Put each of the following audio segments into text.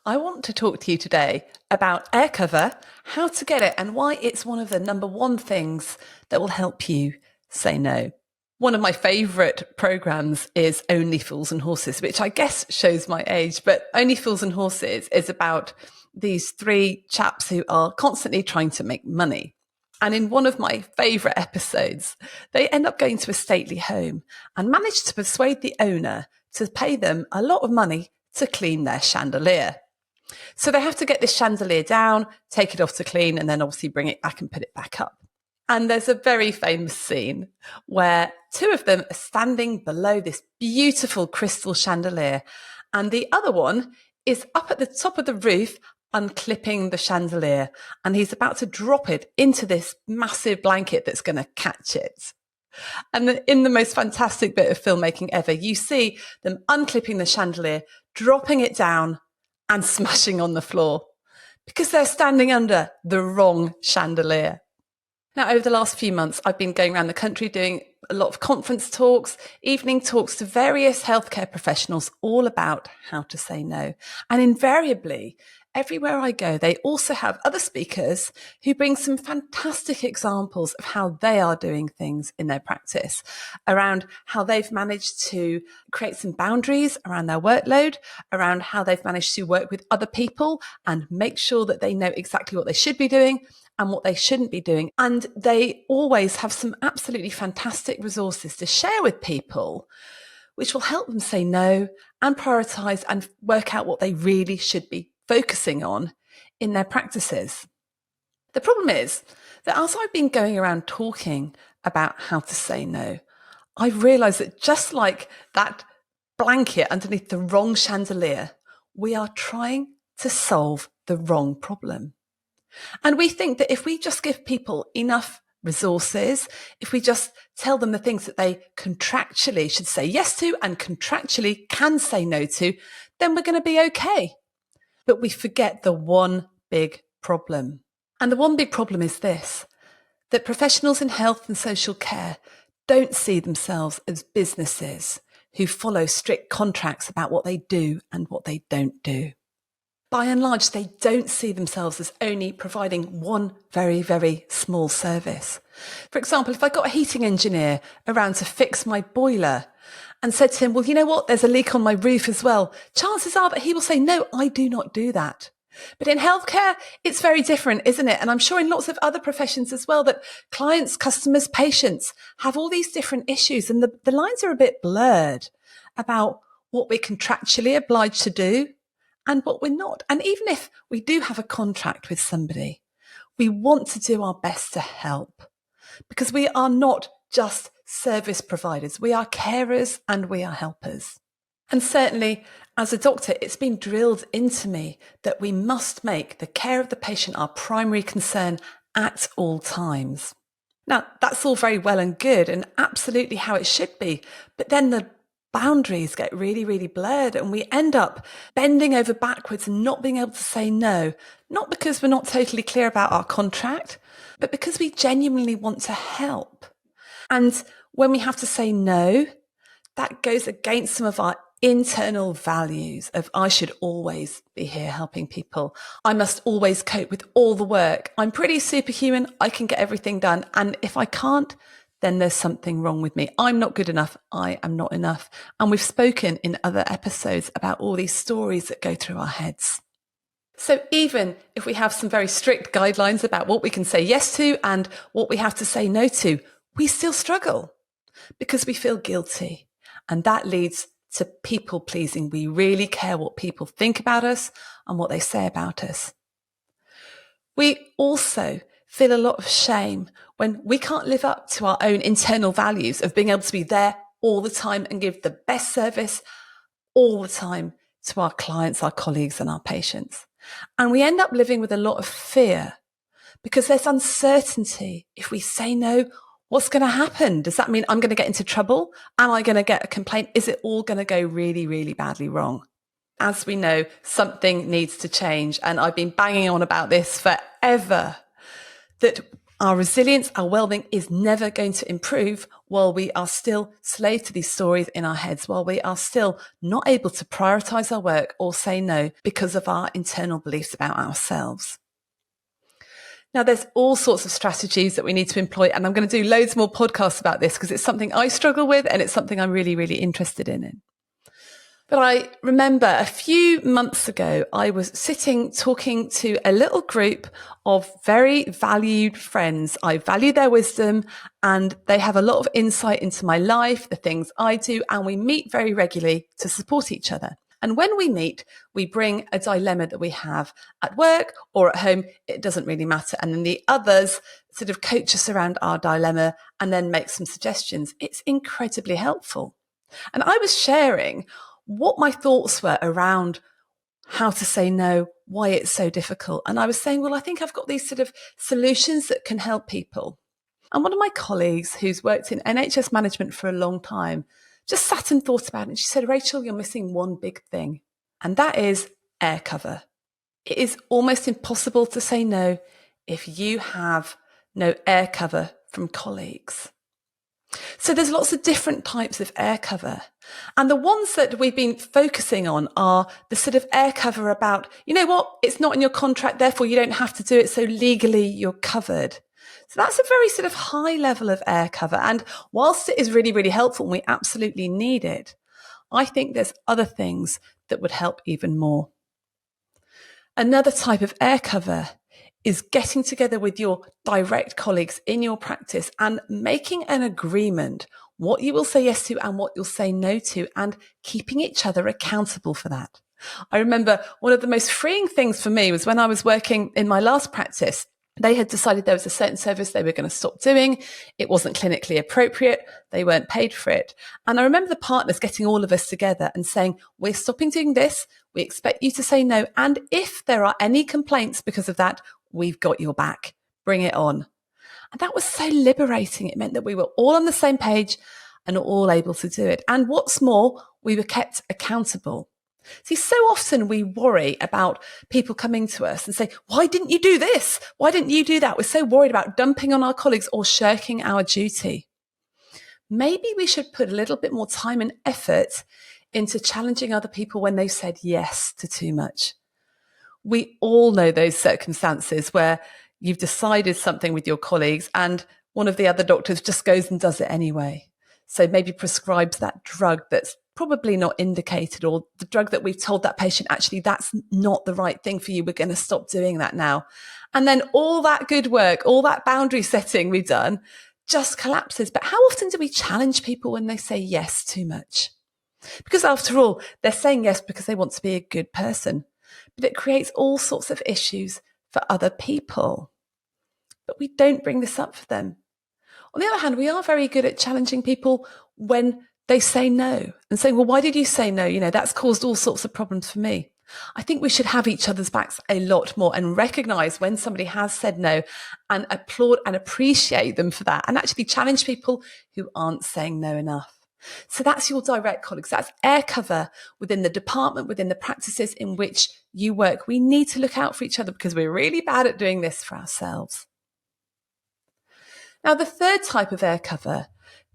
I want to talk to you today about air cover, how to get it, and why it's one of the number one things that will help you say no. One of my favourite programmes is Only Fools and Horses, which I guess shows my age, but Only Fools and Horses is about these three chaps who are constantly trying to make money. And in one of my favourite episodes, they end up going to a stately home and manage to persuade the owner to pay them a lot of money to clean their chandelier. So they have to get this chandelier down, take it off to clean, and then obviously bring it back and put it back up. And there's a very famous scene where two of them are standing below this beautiful crystal chandelier, and the other one is up at the top of the roof unclipping the chandelier, and he's about to drop it into this massive blanket that's going to catch it. And in the most fantastic bit of filmmaking ever, you see them unclipping the chandelier, dropping it down and smashing on the floor because they're standing under the wrong chandelier. Now, over the last few months, I've been going around the country doing a lot of conference talks, evening talks to various healthcare professionals all about how to say no. And invariably, everywhere I go, they also have other speakers who bring some fantastic examples of how they are doing things in their practice, around how they've managed to create some boundaries around their workload, around how they've managed to work with other people and make sure that they know exactly what they should be doing and what they shouldn't be doing. And they always have some absolutely fantastic resources to share with people, which will help them say no and prioritize and work out what they really should be focusing on in their practices. The problem is that as I've been going around talking about how to say no, I've realized that just like that blanket underneath the wrong chandelier, we are trying to solve the wrong problem. And we think that if we just give people enough resources, if we just tell them the things that they contractually should say yes to and contractually can say no to, then we're going to be okay. But we forget the one big problem. And the one big problem is this, that professionals in health and social care don't see themselves as businesses who follow strict contracts about what they do and what they don't do. By and large, they don't see themselves as only providing one very, very small service. For example, if I got a heating engineer around to fix my boiler and said to him, well, you know what, there's a leak on my roof as well, chances are that he will say, no, I do not do that. But in healthcare, it's very different, isn't it? And I'm sure in lots of other professions as well, that clients, customers, patients have all these different issues, and the lines are a bit blurred about what we're contractually obliged to do and what we're not. And even if we do have a contract with somebody, we want to do our best to help, because we are not just service providers. We are carers and we are helpers. And certainly as a doctor, it's been drilled into me that we must make the care of the patient our primary concern at all times. Now, that's all very well and good and absolutely how it should be. But then the boundaries get really, really blurred and we end up bending over backwards and not being able to say no, not because we're not totally clear about our contract, but because we genuinely want to help. And when we have to say no, that goes against some of our internal values of I should always be here helping people. I must always cope with all the work. I'm pretty superhuman. I can get everything done. And if I can't, then there's something wrong with me. I'm not good enough. I am not enough. And we've spoken in other episodes about all these stories that go through our heads. So even if we have some very strict guidelines about what we can say yes to and what we have to say no to, we still struggle because we feel guilty. And that leads to people pleasing. We really care what people think about us and what they say about us. We also feel a lot of shame when we can't live up to our own internal values of being able to be there all the time and give the best service all the time to our clients, our colleagues, and our patients. And we end up living with a lot of fear because there's uncertainty. If we say no, what's going to happen? Does that mean I'm going to get into trouble? Am I going to get a complaint? Is it all going to go really, really badly wrong? As we know, something needs to change. And I've been banging on about this forever, that our resilience, our well-being is never going to improve while we are still slave to these stories in our heads, while we are still not able to prioritize our work or say no because of our internal beliefs about ourselves. Now, there's all sorts of strategies that we need to employ, and I'm going to do loads more podcasts about this because it's something I struggle with and it's something I'm really, really interested in. But I remember a few months ago, I was sitting talking to a little group of very valued friends. I value their wisdom and they have a lot of insight into my life, the things I do, and we meet very regularly to support each other. And when we meet, we bring a dilemma that we have at work or at home. It doesn't really matter. And then the others sort of coach us around our dilemma and then make some suggestions. It's incredibly helpful. And I was sharing what my thoughts were around how to say no, why it's so difficult. And I was saying, well, I think I've got these sort of solutions that can help people. And one of my colleagues who's worked in NHS management for a long time just sat and thought about it. And she said, Rachel, you're missing one big thing. And that is air cover. It is almost impossible to say no if you have no air cover from colleagues. So there's lots of different types of air cover. And the ones that we've been focusing on are the sort of air cover about, you know what, it's not in your contract, therefore you don't have to do it, so legally you're covered. So that's a very sort of high level of air cover. And whilst it is really, really helpful and we absolutely need it, I think there's other things that would help even more. Another type of air cover is getting together with your direct colleagues in your practice and making an agreement what you will say yes to and what you'll say no to, and keeping each other accountable for that. I remember one of the most freeing things for me was when I was working in my last practice. They had decided there was a certain service they were going to stop doing. It wasn't clinically appropriate. They weren't paid for it. And I remember the partners getting all of us together and saying, we're stopping doing this. We expect you to say no. And if there are any complaints because of that, we've got your back. Bring it on. And that was so liberating. It meant that we were all on the same page and all able to do it. And what's more, we were kept accountable. See, so often we worry about people coming to us and say, why didn't you do this? Why didn't you do that? We're so worried about dumping on our colleagues or shirking our duty. Maybe we should put a little bit more time and effort into challenging other people when they've said yes to too much. We all know those circumstances where you've decided something with your colleagues and one of the other doctors just goes and does it anyway. So maybe prescribes that drug that's probably not indicated, or the drug that we've told that patient, actually, that's not the right thing for you. We're going to stop doing that now. And then all that good work, all that boundary setting we've done just collapses. But how often do we challenge people when they say yes too much? Because after all, they're saying yes because they want to be a good person. But it creates all sorts of issues for other people. But we don't bring this up for them. On the other hand, we are very good at challenging people when they say no and saying, well, why did you say no? You know, that's caused all sorts of problems for me. I think we should have each other's backs a lot more and recognize when somebody has said no and applaud and appreciate them for that, and actually challenge people who aren't saying no enough. So that's your direct colleagues. That's air cover within the department, within the practices in which you work. We need to look out for each other because we're really bad at doing this for ourselves. Now, the third type of air cover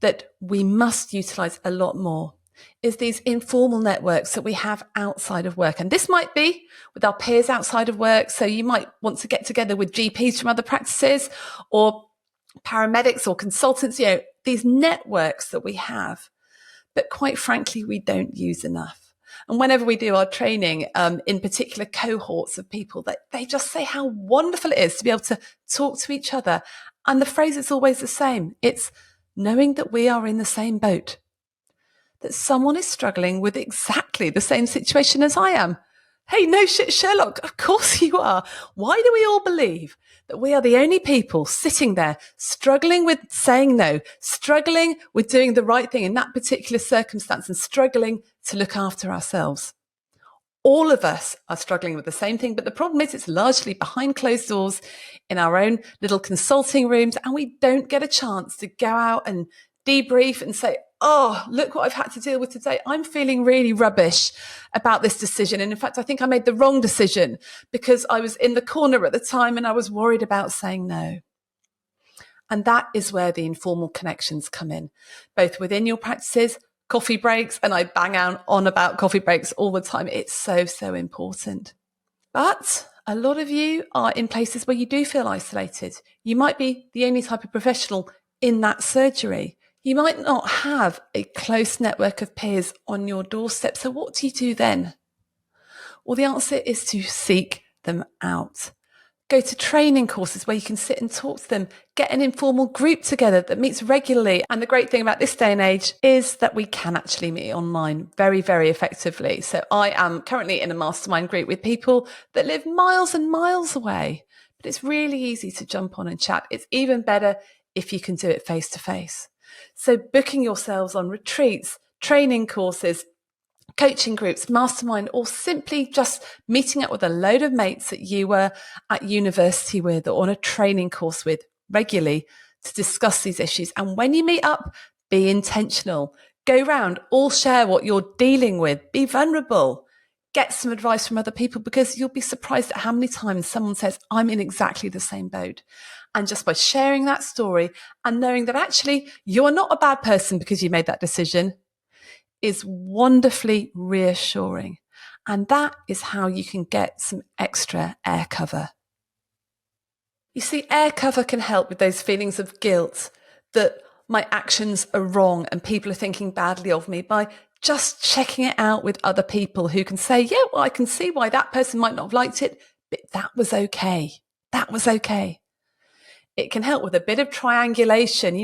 that we must utilize a lot more is these informal networks that we have outside of work. And this might be with our peers outside of work. So you might want to get together with GPs from other practices or paramedics or consultants, you know, these networks that we have, but quite frankly, we don't use enough. And whenever we do our training, in particular cohorts of people, that they just say how wonderful it is to be able to talk to each other. And the phrase is always the same. It's knowing that we are in the same boat, that someone is struggling with exactly the same situation as I am. Hey, no shit, Sherlock, of course you are. Why do we all believe that we are the only people sitting there struggling with saying no, struggling with doing the right thing in that particular circumstance and struggling to look after ourselves? All of us are struggling with the same thing, but the problem is it's largely behind closed doors in our own little consulting rooms, and we don't get a chance to go out and debrief and say, oh, look what I've had to deal with today. I'm feeling really rubbish about this decision. And in fact, I think I made the wrong decision because I was in the corner at the time and I was worried about saying no. And that is where the informal connections come in, both within your practices, coffee breaks, and I bang on about coffee breaks all the time. It's so, so important. But a lot of you are in places where you do feel isolated. You might be the only type of professional in that surgery. You might not have a close network of peers on your doorstep. So what do you do then? Well, the answer is to seek them out. Go to training courses where you can sit and talk to them. Get an informal group together that meets regularly. And the great thing about this day and age is that we can actually meet online very, very effectively. So I am currently in a mastermind group with people that live miles and miles away. But it's really easy to jump on and chat. It's even better if you can do it face to face. So booking yourselves on retreats, training courses, coaching groups, mastermind, or simply just meeting up with a load of mates that you were at university with or on a training course with regularly to discuss these issues. And when you meet up, be intentional. Go round, all share what you're dealing with. Be vulnerable. Get some advice from other people, because you'll be surprised at how many times someone says, I'm in exactly the same boat. And just by sharing that story and knowing that actually you are not a bad person because you made that decision is wonderfully reassuring. And that is how you can get some extra air cover. You see, air cover can help with those feelings of guilt that my actions are wrong and people are thinking badly of me, by just checking it out with other people who can say, yeah, well, I can see why that person might not have liked it, but that was okay. That was okay. It can help with a bit of triangulation,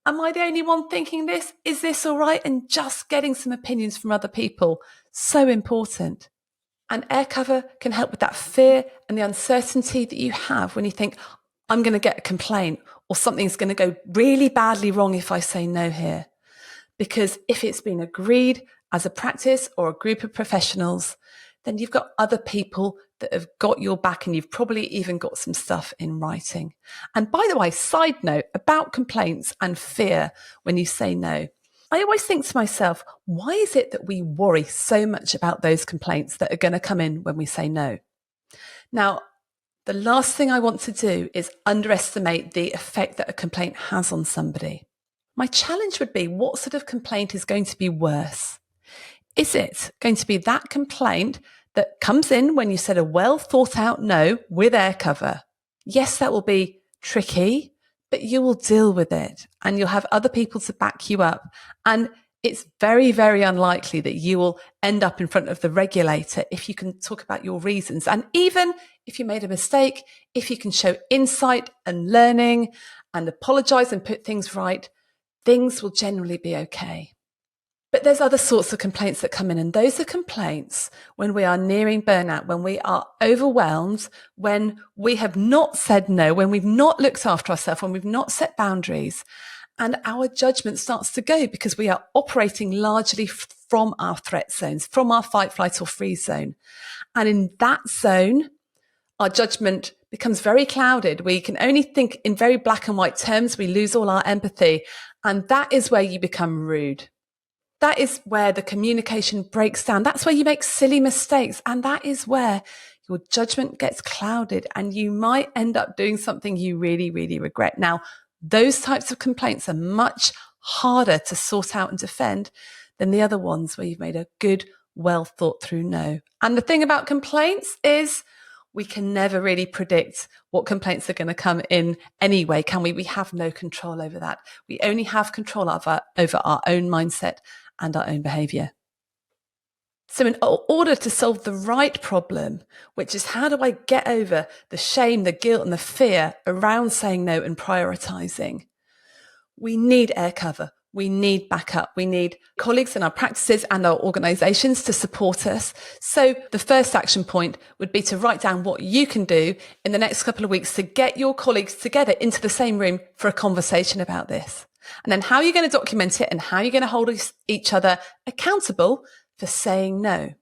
am I the only one thinking this? Is this all right? And just getting some opinions from other people. So important. And air cover can help with that fear and the uncertainty that you have when you think, I'm going to get a complaint or something's going to go really badly wrong if I say no here. Because if it's been agreed as a practice or a group of professionals, then you've got other people that have got your back, and you've probably even got some stuff in writing. And by the way, side note about complaints and fear when you say no, I always think to myself, why is it that we worry so much about those complaints that are going to come in when we say no? Now, the last thing I want to do is underestimate the effect that a complaint has on somebody. My challenge would be, what sort of complaint is going to be worse? Is it going to be that complaint that comes in when you said a well thought out no with air cover? Yes, that will be tricky, but you will deal with it and you'll have other people to back you up. And it's very, very unlikely that you will end up in front of the regulator if you can talk about your reasons. And even if you made a mistake, if you can show insight and learning and apologize and put things right, things will generally be okay. But there's other sorts of complaints that come in, and those are complaints when we are nearing burnout, when we are overwhelmed, when we have not said no, when we've not looked after ourselves, when we've not set boundaries, and our judgment starts to go because we are operating largely from our threat zones, from our fight, flight, or freeze zone. And in that zone, our judgment becomes very clouded. We can only think in very black and white terms. We lose all our empathy. And that is where you become rude. That is where the communication breaks down. That's where you make silly mistakes. And that is where your judgment gets clouded and you might end up doing something you really, really regret. Now, those types of complaints are much harder to sort out and defend than the other ones where you've made a good, well thought through no. And the thing about complaints is we can never really predict what complaints are going to come in anyway, can we? We have no control over that. We only have control over our own mindset and our own behavior. So in order to solve the right problem, which is how do I get over the shame, the guilt and the fear around saying no and prioritizing, we need air cover. We need backup. We need colleagues in our practices and our organizations to support us. So the first action point would be to write down what you can do in the next couple of weeks to get your colleagues together into the same room for a conversation about this. And then how you're going to document it and how you're going to hold each other accountable for saying no.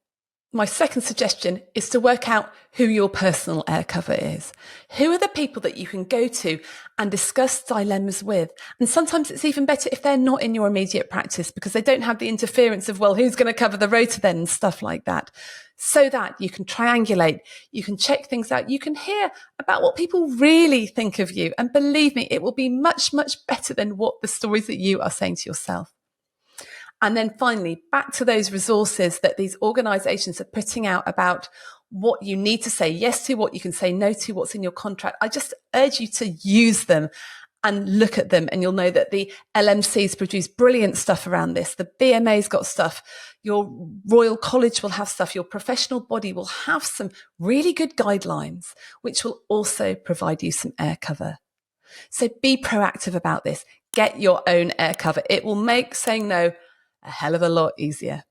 My second suggestion is to work out who your personal air cover is. Who are the people that you can go to and discuss dilemmas with? And sometimes it's even better if they're not in your immediate practice because they don't have the interference of, well, who's going to cover the rota then and stuff like that. So that you can triangulate, you can check things out, you can hear about what people really think of you. And believe me, it will be much, much better than what the stories that you are saying to yourself. And then finally, back to those resources that these organizations are putting out about what you need to say yes to, what you can say no to, what's in your contract. I just urge you to use them and look at them, and you'll know that the LMCs produce brilliant stuff around this. The BMA's got stuff. Your Royal College will have stuff. Your professional body will have some really good guidelines, which will also provide you some air cover. So be proactive about this. Get your own air cover. It will make saying no a hell of a lot easier.